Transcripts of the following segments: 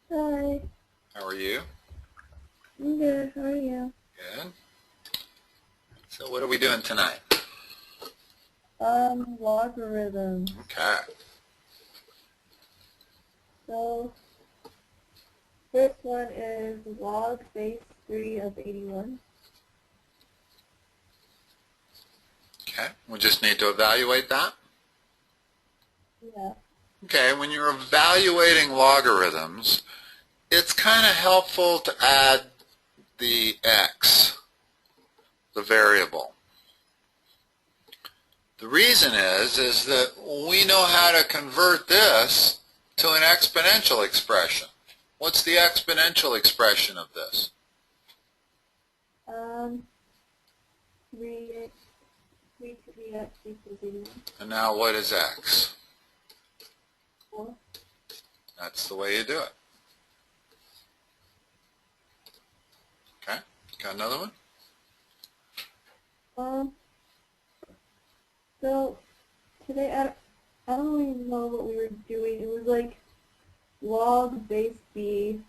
Hi, How are you? I'm good. How are you? Good. So what are we doing tonight? Logarithms. Okay. So, first one is log base 3 of 81. Okay. We just need to evaluate that. Yeah. Okay. When you're evaluating logarithms, it's kind of helpful to add the x, the variable. The reason is that we know how to convert this to an exponential expression. What's the exponential expression of this? 3 to the x equals 81. And now what is x? 4. That's the way you do it. Okay. Got another one? So, today, I don't even know what we were doing. It was like log base b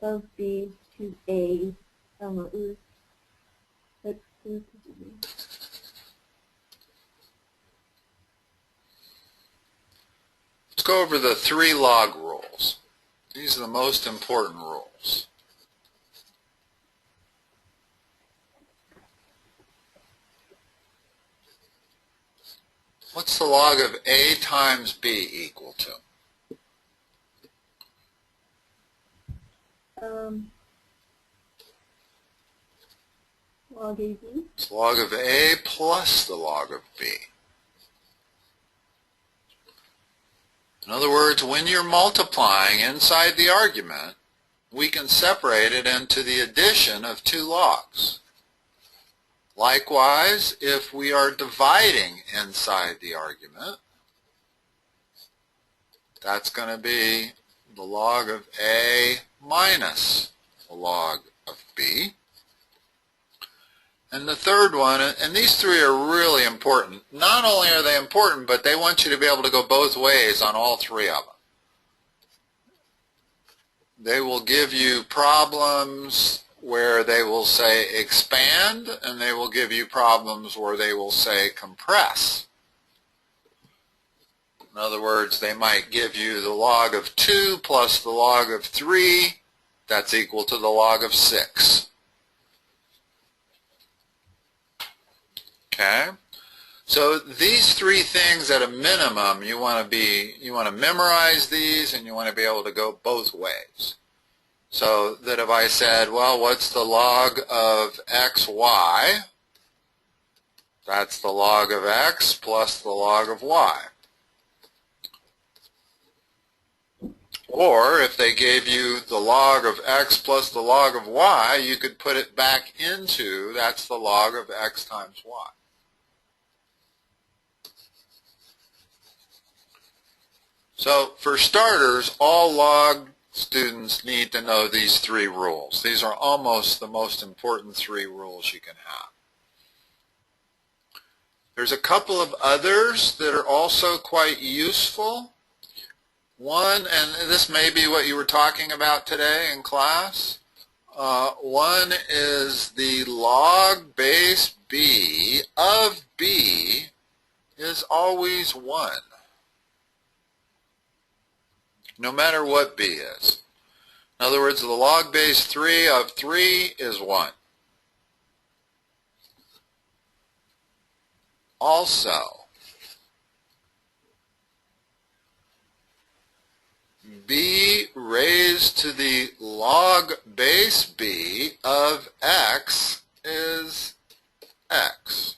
of b to a. I don't know. It was confusing. Let's go over the 3 log rules. These are the most important rules. What's the log of a times b equal to? Log ab. It's log of a plus the log of b. In other words, when you're multiplying inside the argument, we can separate it into the addition of 2 logs. Likewise, if we are dividing inside the argument, that's going to be the log of a minus the log of b. And the third one, and these 3 are really important. Not only are they important, but they want you to be able to go both ways on all 3 of them. They will give you problems where they will say expand, and they will give you problems where they will say compress. In other words, they might give you the log of 2 plus the log of 3. That's equal to the log of 6. Okay? So these 3 things at a minimum, you want to memorize these, and you want to be able to go both ways. So that if I said, well, what's the log of xy? That's the log of x plus the log of y. Or if they gave you the log of x plus the log of y, you could put it back into, that's the log of x times y. So for starters, all log students need to know these 3 rules. These are almost the most important 3 rules you can have. There's a couple of others that are also quite useful. One, and this may be what you were talking about today in class, one is the log base b of b is always 1, no matter what b is. In other words, the log base 3 of 3 is 1. Also, b raised to the log base b of x is x.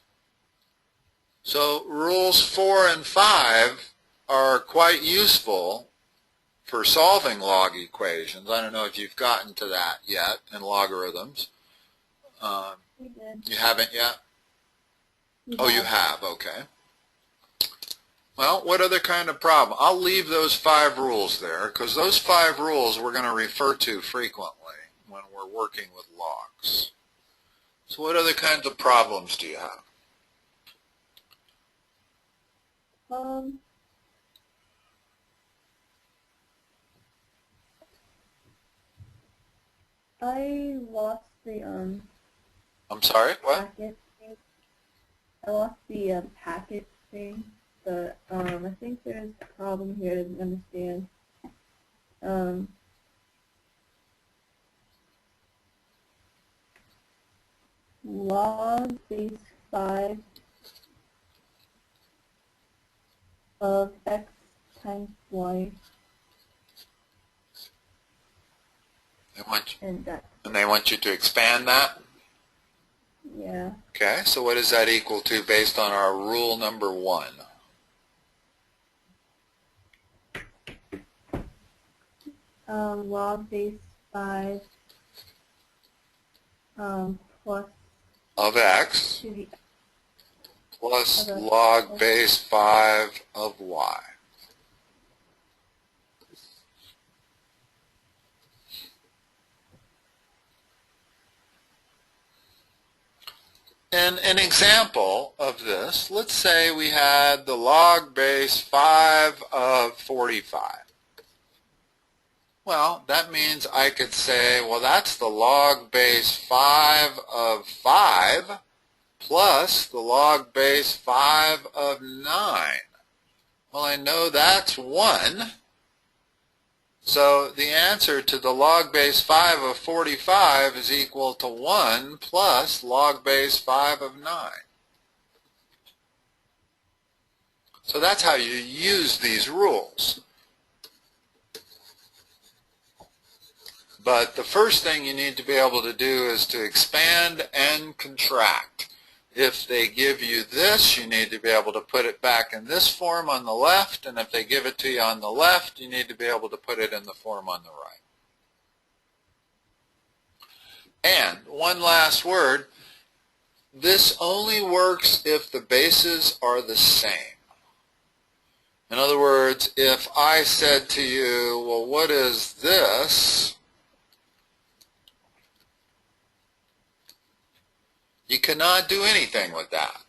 So rules 4 and 5 are quite useful for solving log equations. I don't know if you've gotten to that yet in logarithms. We did. You haven't yet? Oh, you have, okay. Well, what other kind of problem? I'll leave those 5 rules there, because those 5 rules we're going to refer to frequently when we're working with logs. So what other kinds of problems do you have? I lost the I'm sorry, what? packet thing. I lost the packet thing, but I think there's a problem here. I didn't understand. Log base 5 of x times y, and that. And they want you to expand that? Yeah. Okay, so what is that equal to based on our rule number 1? Log base 5 plus Of x to the plus log base 5 of y. In an example of this, let's say we had the log base 5 of 45. Well, that means I could say, well, that's the log base 5 of 5 plus the log base 5 of 9. Well, I know that's 1. So the answer to the log base 5 of 45 is equal to 1 plus log base 5 of 9. So that's how you use these rules. But the first thing you need to be able to do is to expand and contract. If they give you this, you need to be able to put it back in this form on the left, and if they give it to you on the left, you need to be able to put it in the form on the right. And one last word, this only works if the bases are the same. In other words, if I said to you, well, what is this? You cannot do anything with that.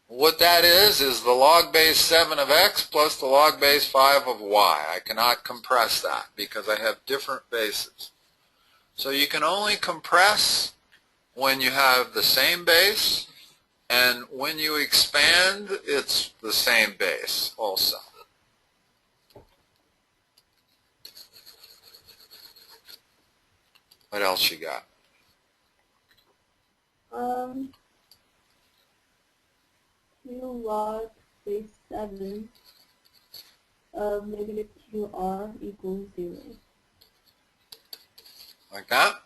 What that is the log base 7 of x plus the log base 5 of y. I cannot compress that because I have different bases. So you can only compress when you have the same base, and when you expand, it's the same base also. What else you got? 2 log base 7 of negative 2r equals 0. Like that?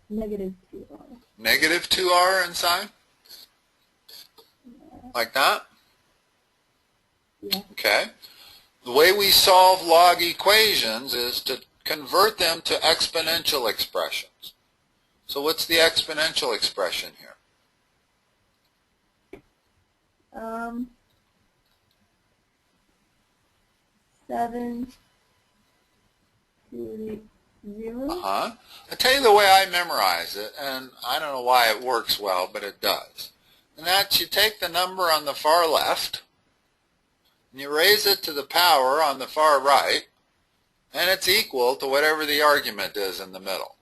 Negative 2r. Negative 2r inside? Yeah. Like that? Yeah. Okay. The way we solve log equations is to convert them to exponential expressions. So what's the exponential expression here? 7 to the 0. I'll tell you the way I memorize it, and I don't know why it works well, but it does. And that's you take the number on the far left, and you raise it to the power on the far right, and it's equal to whatever the argument is in the middle.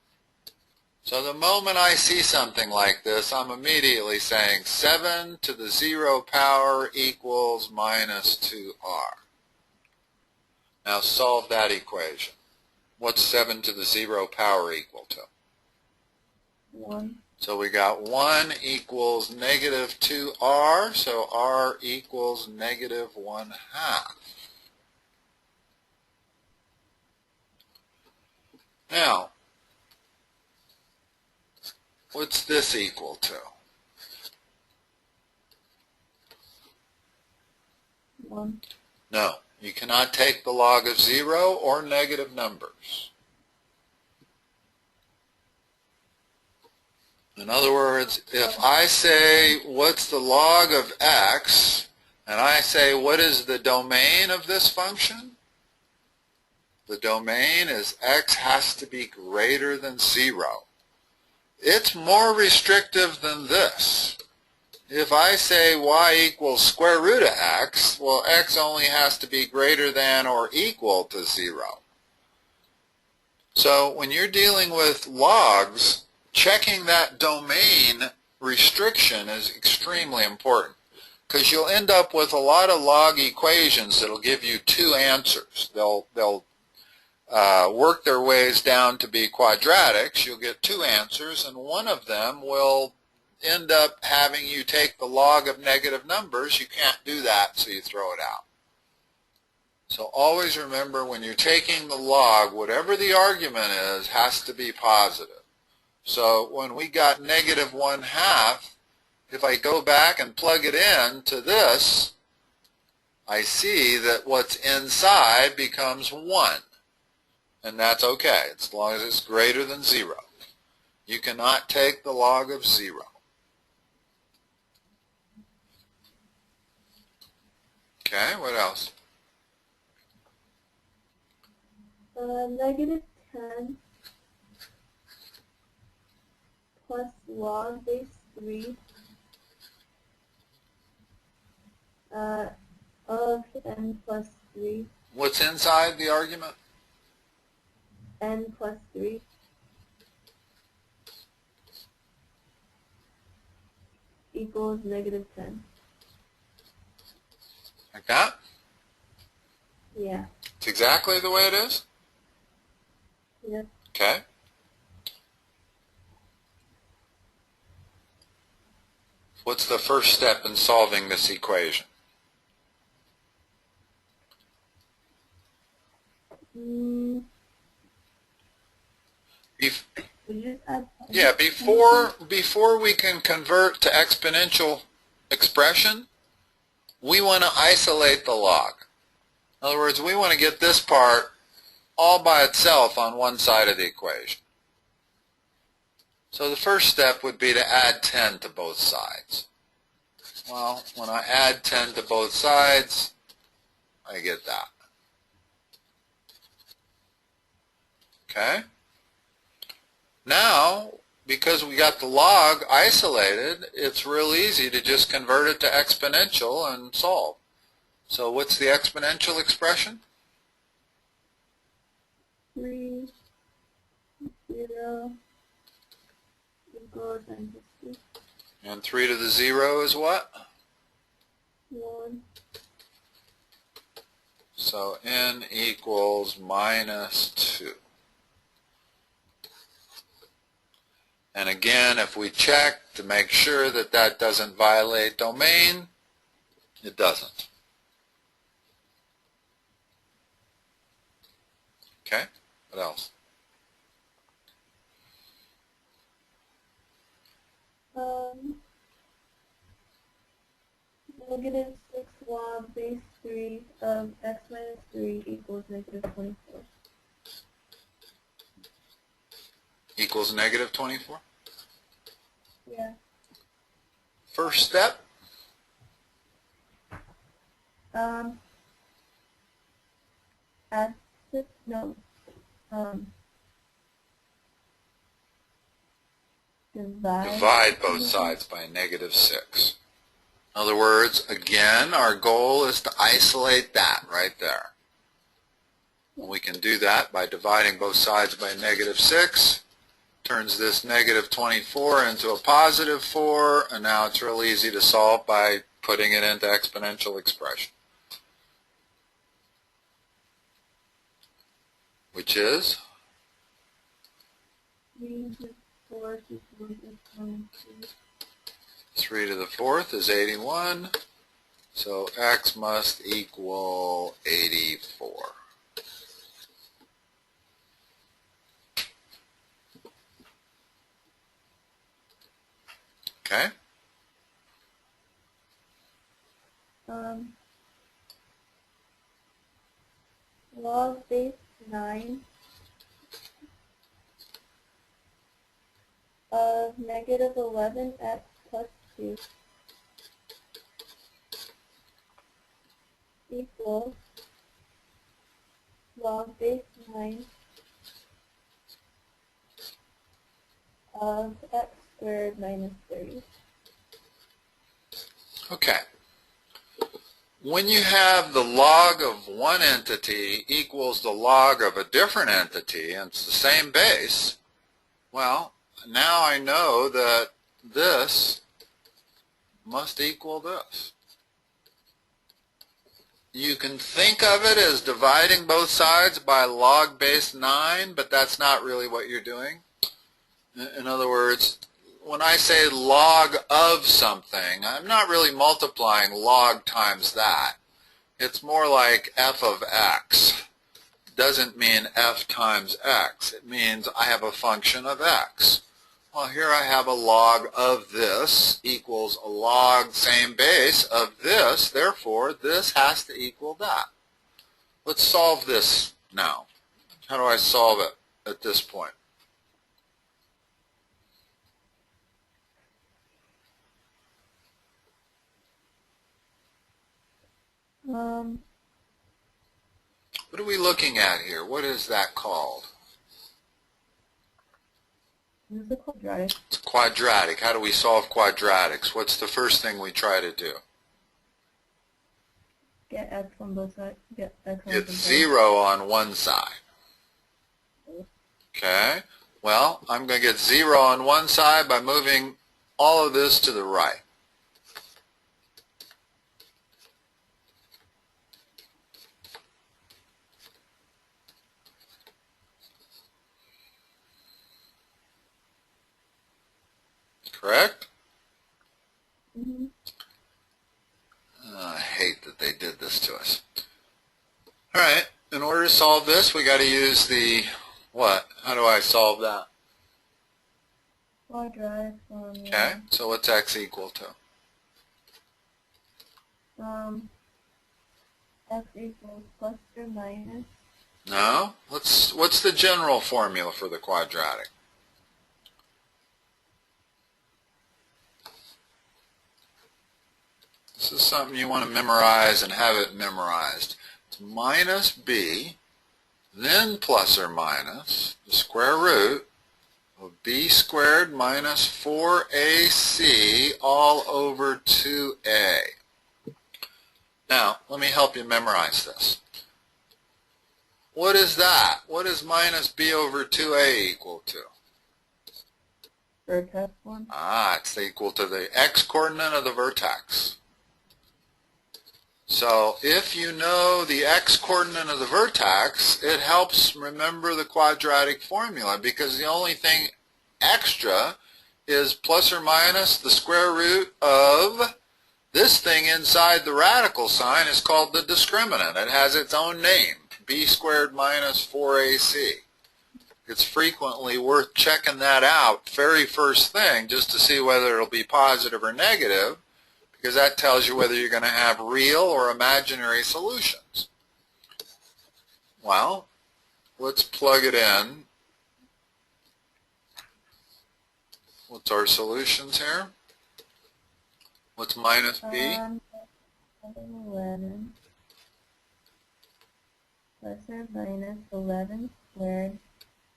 So the moment I see something like this, I'm immediately saying 7 to the 0 power equals minus 2r. Now solve that equation. What's 7 to the 0 power equal to? 1. So we got 1 equals negative 2r, so r equals negative 1/2. Now, what's this equal to? 1. No, you cannot take the log of 0 or negative numbers. In other words, if I say, what's the log of x, and I say, what is the domain of this function? The domain is x has to be greater than 0. It's more restrictive than this. If I say y equals square root of x, well, x only has to be greater than or equal to 0. So when you're dealing with logs, checking that domain restriction is extremely important, because you'll end up with a lot of log equations that'll give you two answers. They'll work their ways down to be quadratics. You'll get two answers, and one of them will end up having you take the log of negative numbers. You can't do that, so you throw it out. So always remember, when you're taking the log, whatever the argument is has to be positive. So when we got negative 1/2, if I go back and plug it in to this, I see that what's inside becomes 1. And that's okay, as long as it's greater than 0. You cannot take the log of 0. Okay, what else? Negative 10 plus log base 3 of n plus 3. What's inside the argument? N plus 3. Equals negative 10. Like that? Yeah. It's exactly the way it is? Yep. Okay. What's the first step in solving this equation? Yeah, before we can convert to exponential expression, we want to isolate the log. In other words, we want to get this part all by itself on one side of the equation. So the first step would be to add 10 to both sides. Well, when I add 10 to both sides, I get that. Okay? Now, because we got the log isolated, it's real easy to just convert it to exponential and solve. So what's the exponential expression? 3, 0, equals n plus 2. And 3 to the 0 is what? 1. So n equals minus 2. And again, if we check to make sure that that doesn't violate domain, it doesn't. Okay, what else? Negative 6 log base 3 of x minus 3 equals negative 24. Equals negative 24? Yeah. First step? Add 6, no. Divide both sides by negative 6. In other words, again, our goal is to isolate that right there. And we can do that by dividing both sides by negative 6. Turns this negative 24 into a positive 4, and now it's real easy to solve by putting it into exponential expression. Which is? 3 to the 4th equals 22. 3 to the 4th is 81, so x must equal 84. Okay? Log base 9 of negative 11x plus 2 equals log base 9 of x squared minus 30. Okay. when you have the log of one entity equals the log of a different entity, and it's the same base, well, now I know that this must equal this. You can think of it as dividing both sides by log base 9, but that's not really what you're doing. In other words, when I say log of something, I'm not really multiplying log times that. It's more like f of x. Doesn't mean f times x. It means I have a function of x. Well, here I have a log of this equals a log same base of this. Therefore, this has to equal that. Let's solve this now. How do I solve it at this point? Um, What are we looking at here? What is that called? this is a quadratic. It's quadratic. How do we solve quadratics? What's the first thing we try to do? Get x on both sides. Get x on Get both sides. 0 on one side. Okay? Well, I'm going to get 0 on one side by moving all of this to the right. Correct? Mm-hmm. I hate that they did this to us. All right, in order to solve this, we got to use the what? How do I solve that? Quadratic formula. Okay, so what's x equal to? X equals plus or minus. No? What's the general formula for the quadratic? This is something you want to memorize and have it memorized. It's minus b, then plus or minus the square root of b squared minus 4ac all over 2a. Now, let me help you memorize this. What is that? What is minus b over 2a equal to? Vertex one. It's equal to the x-coordinate of the vertex. So if you know the x-coordinate of the vertex, it helps remember the quadratic formula, because the only thing extra is plus or minus the square root of this thing inside the radical sign is called the discriminant. It has its own name, b squared minus 4ac. It's frequently worth checking that out very first thing just to see whether it'll be positive or negative, because that tells you whether you're going to have real or imaginary solutions. Well, let's plug it in. What's our solutions here? What's minus b? 11 plus or minus 11 squared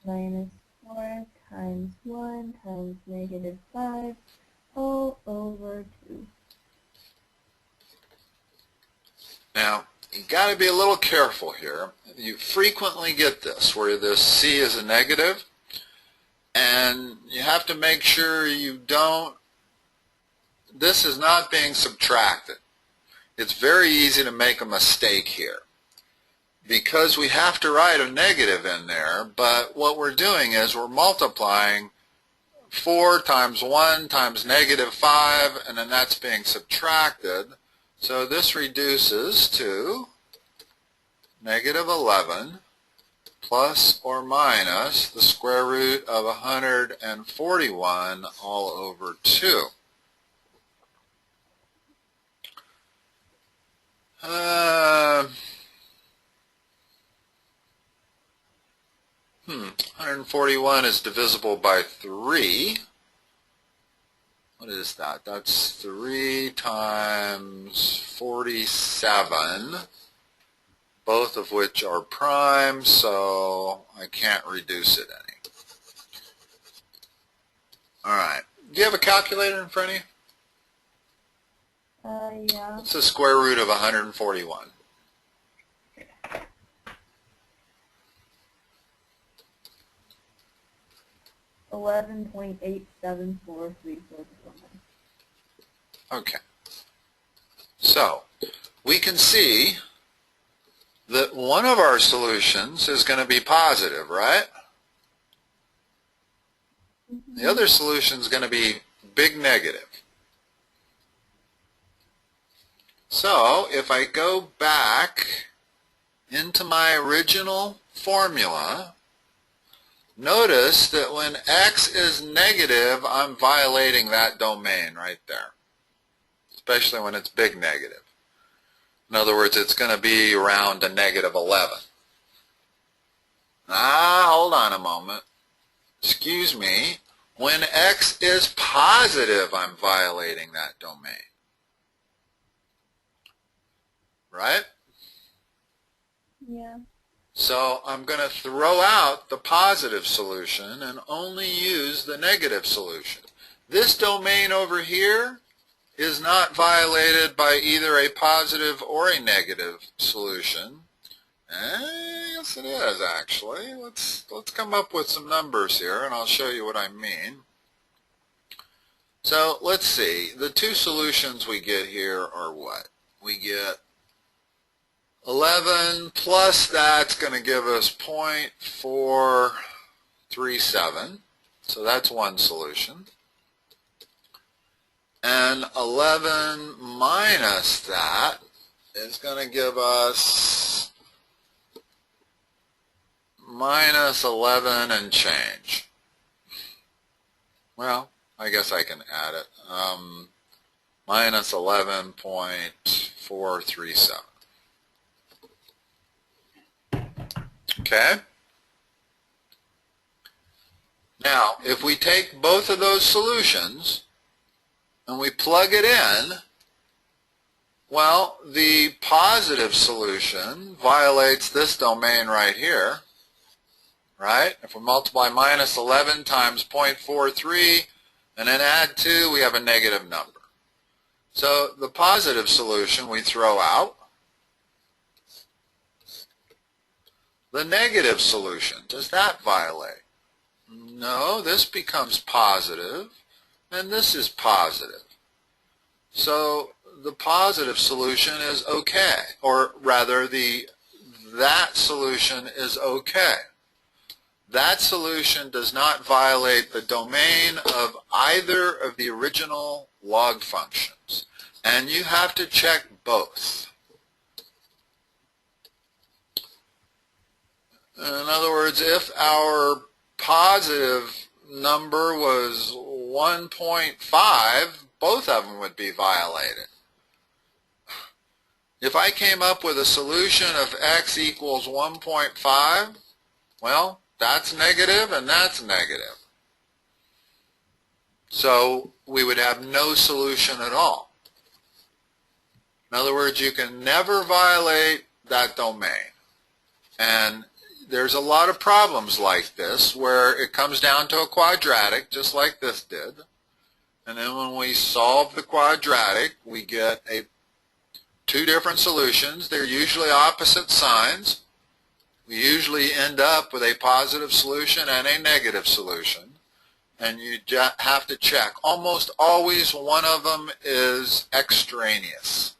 minus 4 times 1 times negative 5 all over 2. Now, you got to be a little careful here. You frequently get this, where this c is a negative, and you have to make sure you don't, this is not being subtracted. It's very easy to make a mistake here, because we have to write a negative in there, but what we're doing is we're multiplying 4 times 1 times negative 5, and then that's being subtracted. So this reduces to negative 11 plus or minus the square root of 141 all over 2. 141 is divisible by 3. What is that? That's 3 times 47, both of which are prime, so I can't reduce it any. All right. Do you have a calculator in front of you? Yeah. What's the square root of 141? $11.874349. Okay. So, we can see that one of our solutions is going to be positive, right? Mm-hmm. The other solution is going to be big negative. So, if I go back into my original formula, notice that when x is negative, I'm violating that domain right there, especially when it's big negative. In other words, it's going to be around a negative 11. Hold on a moment. Excuse me. When x is positive, I'm violating that domain. Right? Yeah. So I'm going to throw out the positive solution and only use the negative solution. This domain over here is not violated by either a positive or a negative solution. Yes, it is, actually. Let's come up with some numbers here, and I'll show you what I mean. So let's see. The two solutions we get here are what? We get 11 plus that's going to give us 0.437. So that's one solution. And 11 minus that is going to give us minus 11 and change. Well, I guess I can add it. Minus 11.437. Okay? Now, if we take both of those solutions and we plug it in, well, the positive solution violates this domain right here, right? If we multiply minus 11 times 0.43 and then add 2, we have a negative number. So the positive solution we throw out. The negative solution, does that violate? No, this becomes positive, and this is positive. So the positive solution is okay, or rather that solution is okay. That solution does not violate the domain of either of the original log functions, and you have to check both. In other words, if our positive number was 1.5, both of them would be violated. If I came up with a solution of x equals 1.5, well, that's negative and that's negative. So we would have no solution at all. In other words, you can never violate that domain. And there's a lot of problems like this where it comes down to a quadratic, just like this did. And then when we solve the quadratic, we get two different solutions. They're usually opposite signs. We usually end up with a positive solution and a negative solution. And you have to check. Almost always one of them is extraneous.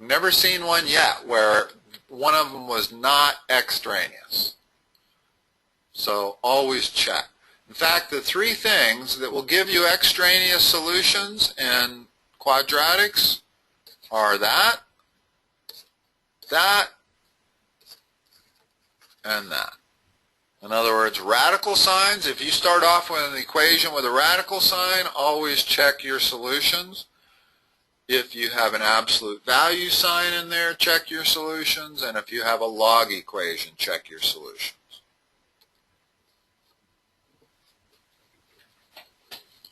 I've never seen one yet where one of them was not extraneous. So always check. In fact, the three things that will give you extraneous solutions in quadratics are that, and that. In other words, radical signs. If you start off with an equation with a radical sign, always check your solutions. If you have an absolute value sign in there, check your solutions. And if you have a log equation, check your solutions.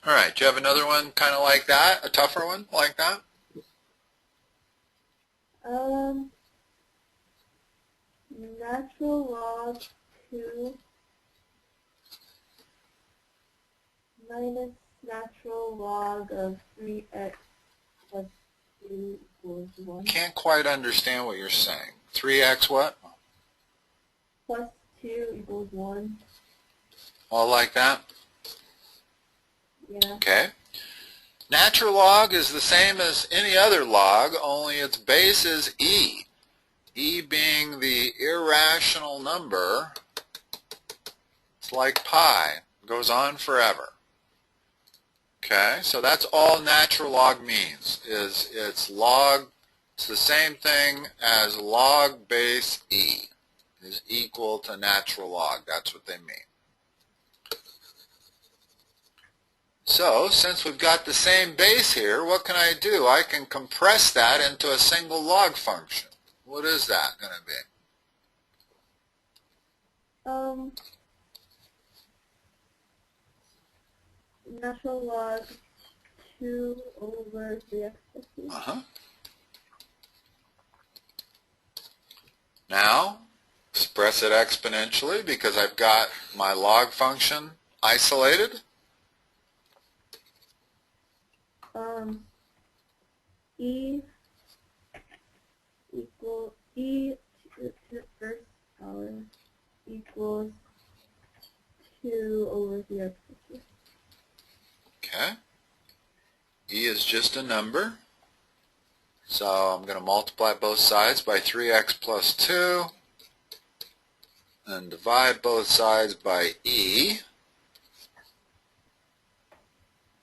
All right, do you have another one kind of like that, a tougher one like that? Natural log 2 minus natural log of 3x plus 2 equals 1. Can't quite understand what you're saying. 3x what? Plus 2 equals 1. All like that? Yeah. Okay. Natural log is the same as any other log, only its base is e. E being the irrational number, it's like pi. It goes on forever. Okay, so that's all natural log means, is it's log, it's the same thing as log base e, is equal to natural log. That's what they mean. So, since we've got the same base here, what can I do? I can compress that into a single log function. What is that going to be? Natural log 2 over 3x plus 2. Now, express it exponentially because I've got my log function isolated. E equals e to the first power equals 2 over 3x plus 2. Okay. E is just a number. So I'm going to multiply both sides by 3x plus 2 and divide both sides by e.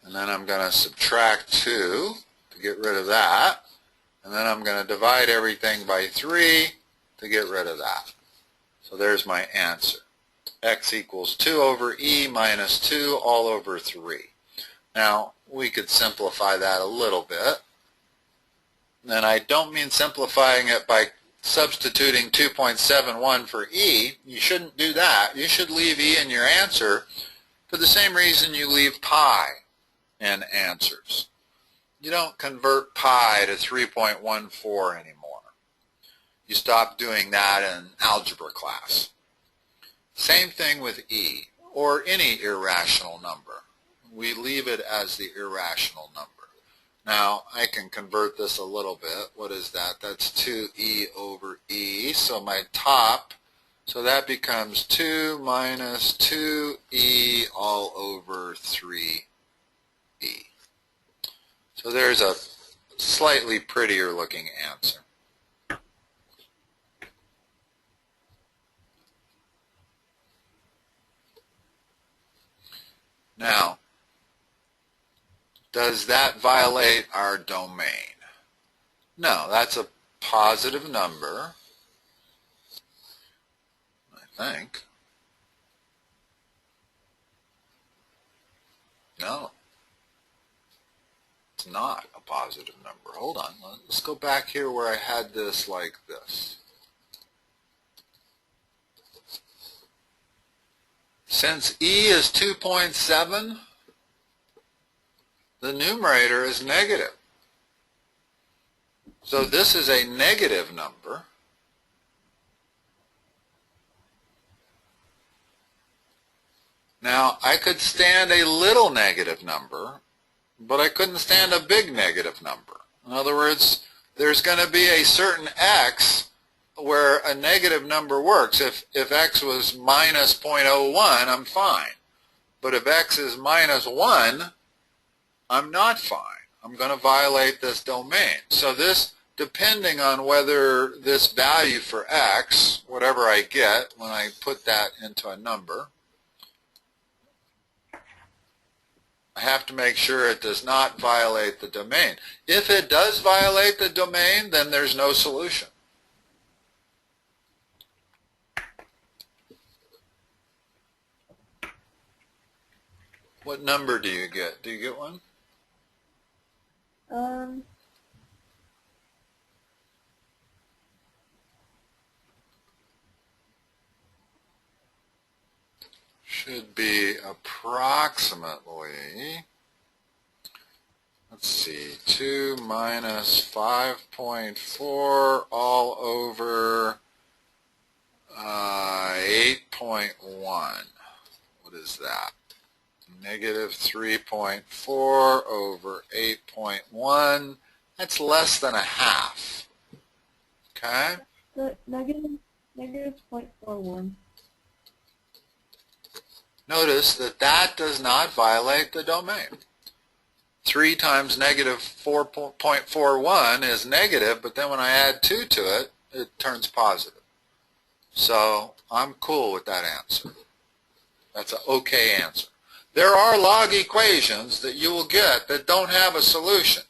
And then I'm going to subtract 2 to get rid of that. And then I'm going to divide everything by 3 to get rid of that. So there's my answer. X equals 2 over e minus 2 all over 3. Now, we could simplify that a little bit. And I don't mean simplifying it by substituting 2.71 for e. You shouldn't do that. You should leave e in your answer for the same reason you leave pi in answers. You don't convert pi to 3.14 anymore. You stop doing that in algebra class. Same thing with e, or any irrational number. We leave it as the irrational number. Now, I can convert this a little bit. What is that? That's 2e over e. So my top, so that becomes 2 minus 2e all over 3e. So there's a slightly prettier looking answer. Now, does that violate our domain? No, that's a positive number, I think. No, it's not a positive number. Hold on, let's go back here where I had this like this. Since e is 2.7, the numerator is negative. So this is a negative number. Now, I could stand a little negative number, but I couldn't stand a big negative number. In other words, there's going to be a certain x where a negative number works. If x was minus 0.01, I'm fine. But if x is minus 1, I'm not fine. I'm going to violate this domain. So this, depending on whether this value for x, whatever I get when I put that into a number, I have to make sure it does not violate the domain. If it does violate the domain, then there's no solution. What number do you get? Do you get one? Should be approximately, let's see, 2 minus 5.4 all over 8.1. What is that? Negative 3.4 over 8.1. That's less than a half. Okay? The negative 0.41. Notice that that does not violate the domain. 3 times negative 4.41 is negative, but then when I add 2 to it, it turns positive. So I'm cool with that answer. That's an okay answer. There are log equations that you will get that don't have a solution.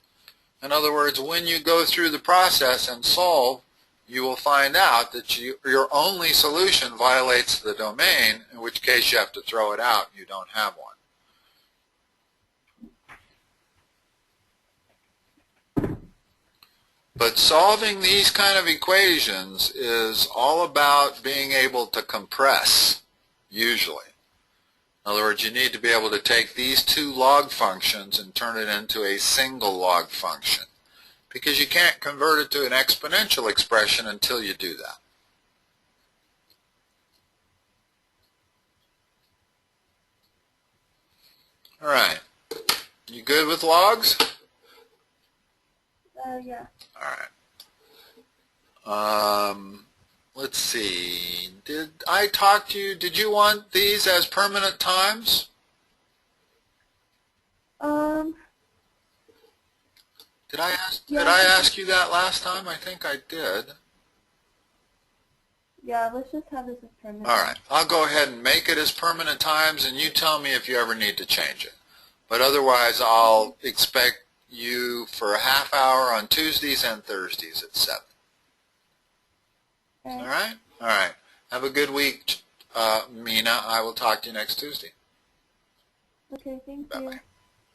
In other words, when you go through the process and solve, you will find out that your only solution violates the domain, in which case you have to throw it out and you don't have one. But solving these kind of equations is all about being able to compress, usually. In other words, you need to be able to take these two log functions and turn it into a single log function, because you can't convert it to an exponential expression until you do that. All right. You good with logs? Yeah. All right. Let's see. Did I talk to you? Did you want these as permanent times? Did I ask you that last time? I think I did. Yeah, let's just have this as permanent. All right. I'll go ahead and make it as permanent times, and you tell me if you ever need to change it. But otherwise, I'll expect you for a half hour on Tuesdays and Thursdays at 7. Okay. All right? All right. Have a good week, Mina. I will talk to you next Tuesday. Okay, thank you. Bye-bye.